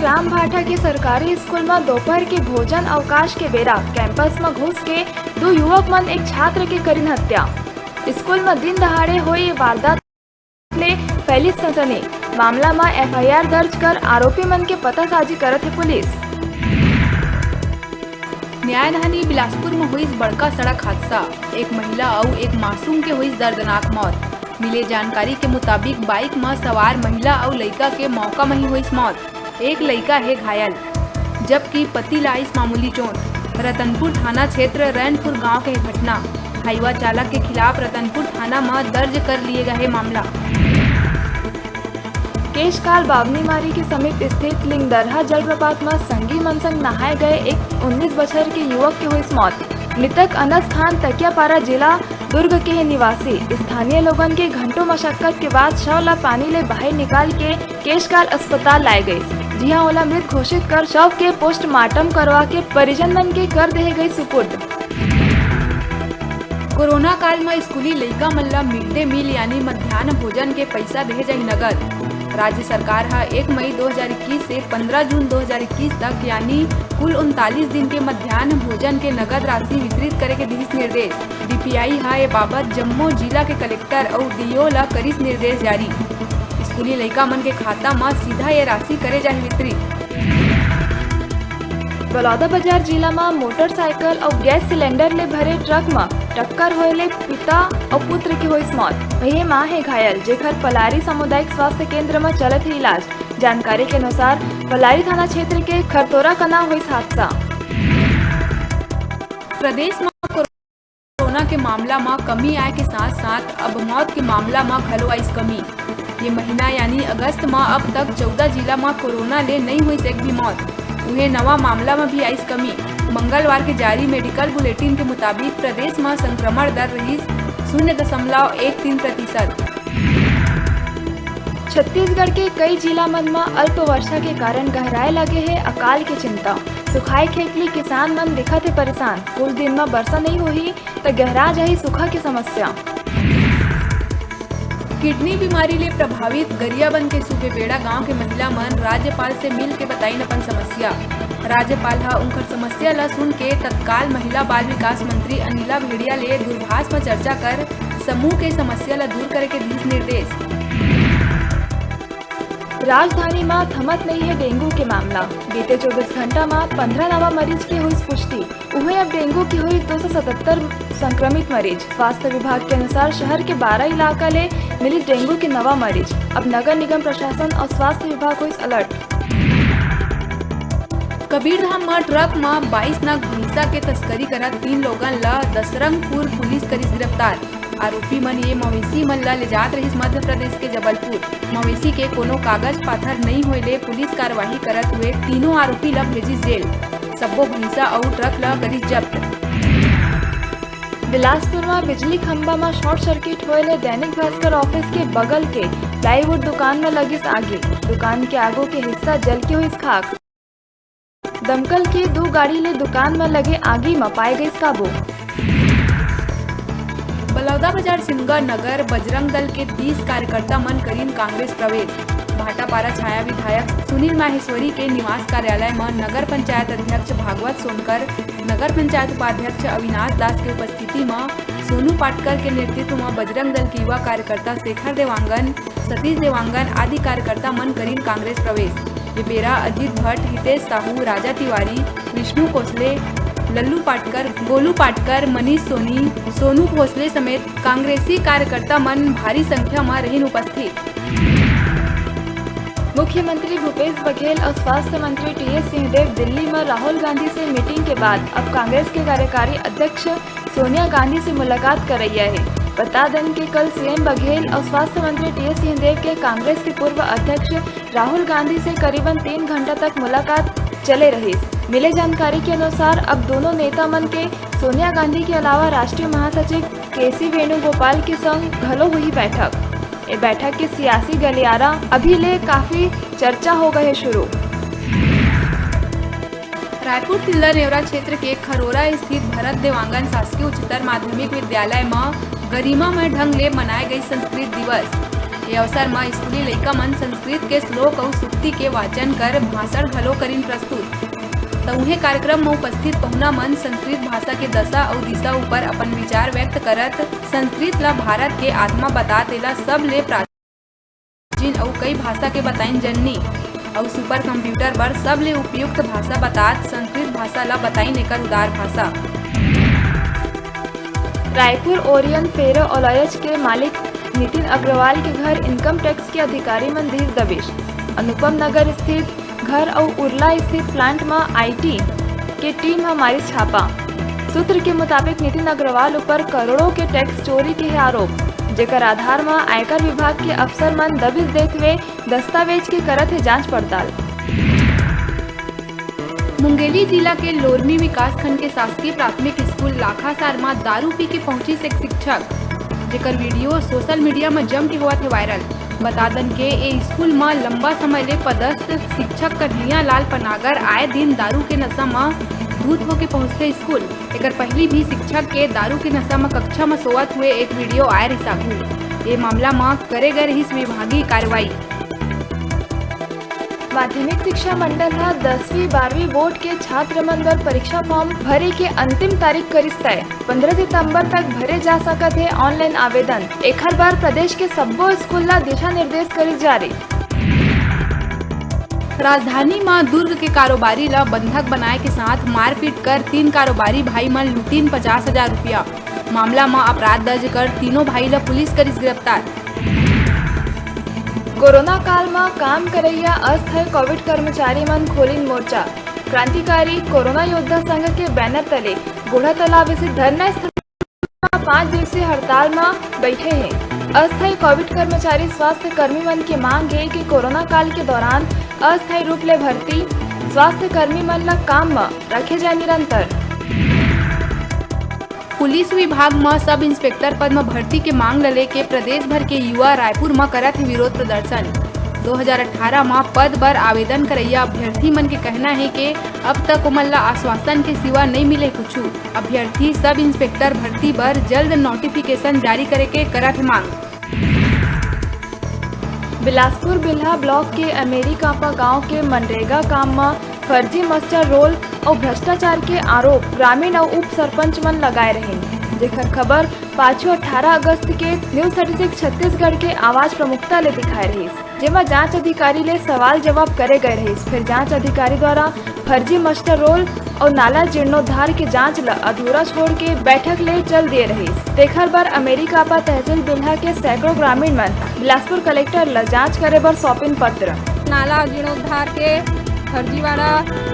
राम भाटा के सरकारी स्कूल में दोपहर के भोजन अवकाश के बेरा कैंपस में घुस के दो युवक मन एक छात्र के करीन हत्या। स्कूल में दिन दहाड़े हुई वारदात ले फैली सनसनी। मामला में एफआईआर दर्ज कर आरोपी मन के पतासाजी करत है पुलिस। न्यायधानी बिलासपुर में हुई बड़का सड़क हादसा, एक महिला और एक मासूम के हुई दर्दनाक मौत। मिले जानकारी के मुताबिक बाइक में सवार महिला और लड़का के मौका में ही हुई मौत। एक लड़का है घायल, जबकि पति लाइस मामूली चोट। रतनपुर थाना क्षेत्र रैनपुर गांव के घटना। हाईवा चालक के खिलाफ रतनपुर थाना में दर्ज कर लिए गए मामला। केशकाल बावनीमारी के समीप स्थित लिंगदरहा जलप्रपात में संगी मन संग नहाए गए एक 19 वर्ष के युवक की हुई मौत। मृतक अनस खान तकियापारा जिला दुर्ग के है निवासी। स्थानीय लोगों के घंटों मशक्कत के बाद शव ला पानी ले बाहर निकाल के केशकाल अस्पताल लाए गए। जी हाँ, ओला मृत घोषित कर शव के पोस्टमार्टम करवा के परिजन मन के कर दे गई सुपुर्द। कोरोना काल में स्कूली लड़का मन ला मिड डे मील यानी मध्याह्न भोजन के पैसा दे जाए नगद। राज्य सरकार 1 मई 2021 से 15 जून 2021 तक यानी कुल 39 दिन के मध्याह्न भोजन के नगद राशि वितरित करे के दिश निर्देश। डीपीआई ये बाबत जम्मू जिला के कलेक्टर और डीओ ला करिस निर्देश जारी। स्कूली लड़का मन के खाता में सीधा ये राशि करे जाए वितरित। बलौदाबाजार जिला में मोटरसाइकिल और गैस सिलेंडर ले भरे ट्रक में टक्कर होले पिता और पुत्र की हुई मौत। वही मां है घायल, जेकर पलारी सामुदायिक स्वास्थ्य केंद्र में चलत है इलाज। जानकारी के अनुसार पलारी थाना क्षेत्र के खरतोरा कना हुई हादसा। प्रदेश में कोरोना के मामला में कमी आए के साथ साथ अब मौत के मामला में घलो आई कमी। ये महीना यानी अगस्त में अब तक 14 जिला में कोरोना ले नहीं हुई एक भी मौत। उन्हें नवा मामला में भी आई कमी। मंगलवार के जारी मेडिकल बुलेटिन के मुताबिक प्रदेश में संक्रमण दर रही 0.13%। छत्तीसगढ़ के कई जिला मन में अल्प वर्षा के कारण गहराए लगे है अकाल की चिंता। सुखाए खेतली किसान मन दिखत है परेशान। कुछ दिन में वर्षा नहीं हुई तो गहरा जाही सूखा की समस्या। किडनी बीमारी ले प्रभावित गरियाबंद के सूबेबेड़ा गांव के महिला मन राज्यपाल से मिल के बताई अपन समस्या। राज्यपाल उनकर समस्या ला सुन के तत्काल महिला बाल विकास मंत्री अनिला भेड़िया ले दूरभाष में चर्चा कर समूह के समस्या ला दूर करे के दिश निर्देश। राजधानी में थमत नहीं है डेंगू के मामला। बीते 24 घंटा में 15 नवा मरीज की हुई पुष्टि। उन्हें अब डेंगू की हुई 277 संक्रमित मरीज। स्वास्थ्य विभाग के अनुसार शहर के 12 इलाका ले मिली डेंगू के नवा मरीज। अब नगर निगम प्रशासन और स्वास्थ्य विभाग हुई अलर्ट। कबीरधाम में ट्रक में 22 नग भैंसा के तस्करी करा 3 लोगन ला दसरंगपुर पुलिस करिस गिरफ्तार। आरोपी मन ये मवेशी मन ला ले जात रहिस मध्य प्रदेश के जबलपुर। मवेशी के कोनो कागज पाथर नहीं होले पुलिस कार्यवाही करत हुए तीनों आरोपी ला भेजिस जेल। सबो भैंसा और ट्रक ला करिस जब्त। बिलासपुर में बिजली खंभा में शॉर्ट सर्किट होले दैनिक भास्कर ऑफिस के बगल के प्लाईवुड दुकान में लगी आगे। दुकान के आगो के हिस्सा जल के हुई खाक। दमकल की 2 गाड़ी ले दुकान में लगे आगी में पाए गई काबू। बलौदाबाजार सिंगर नगर बजरंग दल के 30 कार्यकर्ता मन करीन कांग्रेस प्रवेश। भाटापारा छाया विधायक सुनील माहेश्वरी के निवास कार्यालय में नगर पंचायत अध्यक्ष भागवत सोनकर, नगर पंचायत उपाध्यक्ष अविनाश दास के उपस्थिति में सोनू पाटकर के नेतृत्व में बजरंग दल के युवा कार्यकर्ता शेखर देवांगन, सतीश देवांगन आदि कार्यकर्ता मन करीन कांग्रेस प्रवेश। ये बेरा अजीत भट्ट, हितेश साहू, राजा तिवारी, विष्णु कोसले, लल्लू पाटकर, गोलू पाटकर, मनीष सोनी, सोनू भोसले समेत कांग्रेसी कार्यकर्ता मन भारी संख्या में रहीन उपस्थित। मुख्यमंत्री भूपेश बघेल और स्वास्थ्य मंत्री टीएस सिंहदेव दिल्ली में राहुल गांधी से मीटिंग के बाद अब कांग्रेस के कार्यकारी अध्यक्ष सोनिया गांधी से मुलाकात कर रही है। बता दें कि कल सीएम बघेल और स्वास्थ्य मंत्री टीएस सिंहदेव के कांग्रेस के पूर्व अध्यक्ष राहुल गांधी से करीबन 3 घंटा तक मुलाकात चले रही। मिले जानकारी के अनुसार अब दोनों नेता मन के सोनिया गांधी के अलावा राष्ट्रीय महासचिव केसी वेणुगोपाल के संग घलो हुई बैठक। ये बैठक के सियासी गलियारा अभी ले काफी चर्चा हो गए शुरू। रायपुर तिल्दा नेवरा क्षेत्र के खरोरा स्थित भरत देवांगन शासकीय उच्चतर माध्यमिक विद्यालय में गरिमामय ढंग ले मनाए गई संस्कृत दिवस। ये अवसर में स्कूली लइका मन संस्कृत के श्लोक और सूक्ति के वाचन कर भाषण घलो करीन प्रस्तुत। तउहे कार्यक्रम में उपस्थित पहुना मन संस्कृत भाषा के दशा और दिशा ऊपर अपन विचार व्यक्त करत संस्कृत ला भारत के आत्मा बतात एला सब ले प्राचीन और कई भाषा के बताइन जननी और सुपर कंप्यूटर बर सब ले उपयुक्त भाषा बतात संस्कृत भाषा ला बताइन एकर उदार भाषा। रायपुर ओरियन फेरो ओलॉयज के मालिक नितिन अग्रवाल के घर इनकम टैक्स के अधिकारी मन धीर दबिश। अनुपम नगर स्थित घर और उरला स्थित प्लांट में आईटी के टीम हमारी छापा। सूत्र के मुताबिक नितिन अग्रवाल ऊपर करोड़ों के टैक्स चोरी के है आरोप, जेकर आधार में आयकर विभाग के अफसर मन दबिश देते हुए दस्तावेज के करत है जांच पड़ताल। मुंगेली जिला के लोरमी विकास खंड के शासकीय प्राथमिक स्कूल लाखासार में दारू पी के पहुंची से एक शिक्षक, जेकर वीडियो सोशल मीडिया में जम के हुआ थे वायरल। बता दन के ए स्कूल में लंबा समय ले पदस्थ शिक्षक कन्हैया लाल पनागर आए दिन दारू के नशा में धूत होके पहुंचते स्कूल। एकर पहली भी शिक्षक के दारू के नशा में कक्षा में सोवत हुए एक वीडियो आए रही सागू। ये मामला में करे गए रही विभागीय कार्रवाई। माध्यमिक शिक्षा मंडल है 10वीं 12वीं बोर्ड के छात्र मन बर परीक्षा फॉर्म भरे के अंतिम तारीख करिस तय। 15 सितंबर तक भरे जा सकत है ऑनलाइन आवेदन। एक हर बार प्रदेश के सब्बो स्कूल ला दिशा निर्देश करिस जारी। राजधानी में दुर्ग के कारोबारी ला बंधक बनाए के साथ मारपीट कर 3 कारोबारी भाई मन लूटीन 50,000 रुपया। मामला में अपराध दर्ज कर तीनों भाई ला पुलिस करिस गिरफ्तार। कोरोना काल में काम करैया अस्थायी कोविड कर्मचारी मन खोलिन मोर्चा। क्रांतिकारी कोरोना योद्धा संघ के बैनर तले बूढ़ा तालाब स्थित धरना स्थल 5 दिवसीय हड़ताल में बैठे हैं। अस्थायी कोविड कर्मचारी स्वास्थ्य कर्मी मन की मांग है कि कोरोना काल के दौरान अस्थायी रूप ले भर्ती स्वास्थ्य कर्मी मन ला काम में रखे जाए निरंतर। पुलिस विभाग में सब इंस्पेक्टर पद में भर्ती के मांग ले के प्रदेश भर के युवा रायपुर में करत है विरोध प्रदर्शन। 2018 में पद पर आवेदन करैया अभ्यर्थी मन के कहना है कि अब तक उमन ला आश्वासन के सिवा नहीं मिले कुछ। अभ्यर्थी सब इंस्पेक्टर भर्ती पर जल्द नोटिफिकेशन जारी करे के करत है मांग। बिलासपुर बिल्हा ब्लॉक के अमेरिकापा गांव के मनरेगा काम में फर्जी मास्टर रोल और भ्रष्टाचार के आरोप ग्रामीण और उप सरपंच मन लगाए रहे, जेकर खबर 18 अगस्त के न्यूज 36 छत्तीसगढ़ के आवाज प्रमुखता ले दिखाए रही, जेमा जांच अधिकारी ले सवाल जवाब करे गए रही। फिर जांच अधिकारी द्वारा फर्जी मास्टर रोल और नाला जीर्णोद्धार के जांच ला अधूरा छोड़ के बैठक ले चल दिए रही। देखर बार अमेरिकापा तहसील बिल्हा के सैकड़ों ग्रामीण मन बिलासपुर कलेक्टर ला जांच करे बर सौंपिन पत्र। नाला जीर्णोद्धार के फर्जीवाड़ा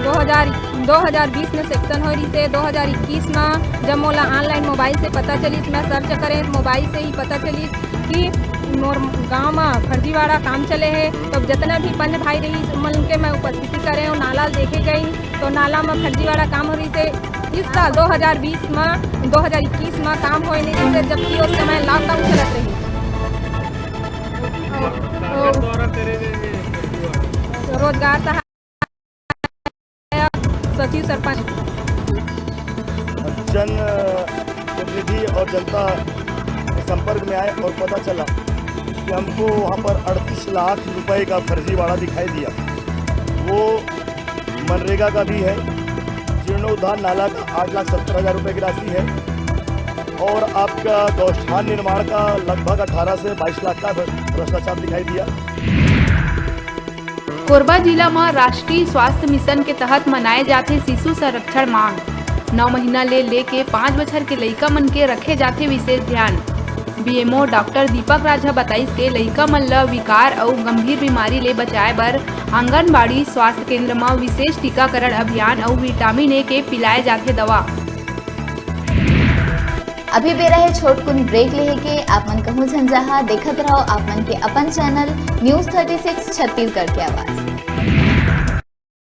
2020 में सेक्शन हो रही थे। 2021 में जब मोला ऑनलाइन मोबाइल से पता चली, मैं सर्च करें तो मोबाइल से ही पता चली कि मोर गांव में फर्जीवाड़ा काम चले है। तो जितना भी पंच भाई रही उनके मैं उपस्थिति करें और नाला देखे गई तो नाला में फर्जीवाड़ा काम हो रही थे। इस साल 2021 में काम हो नहीं थे, जबकि उस समय लॉकडाउन चलत रही। रोजगार सचिव सरपंच जन प्रतिनिधि और जनता के संपर्क में आए और पता चला कि हमको वहाँ पर 38 लाख रुपए का फर्जीवाड़ा दिखाई दिया। वो मनरेगा का भी है, जीर्णोद्धार नाला का 8,70,000 रुपये की राशि है और आपका गौस्थान निर्माण का लगभग 18 से 22 लाख का भ्रष्टाचार दिखाई दिया। कोरबा जिला में राष्ट्रीय स्वास्थ्य मिशन के तहत मनाए जाते शिशु संरक्षण माह। 9 महीना लेके 5 बछर के लइका मन के रखे जाते विशेष ध्यान। बीएमओ डॉक्टर दीपक राजा बताइस के लइका मन ला विकार और गंभीर बीमारी ले बचाए बर आंगनबाड़ी स्वास्थ्य केंद्र में विशेष टीकाकरण अभियान और विटामिन ए के पिलाए जाते दवा। अभी बेरा है छोटकुन ब्रेक लेहे के आप मन कहूँ झंझाहा देखत रहो आप मन के अपन चैनल न्यूज 36 छत्तीसगढ़ के आवाज।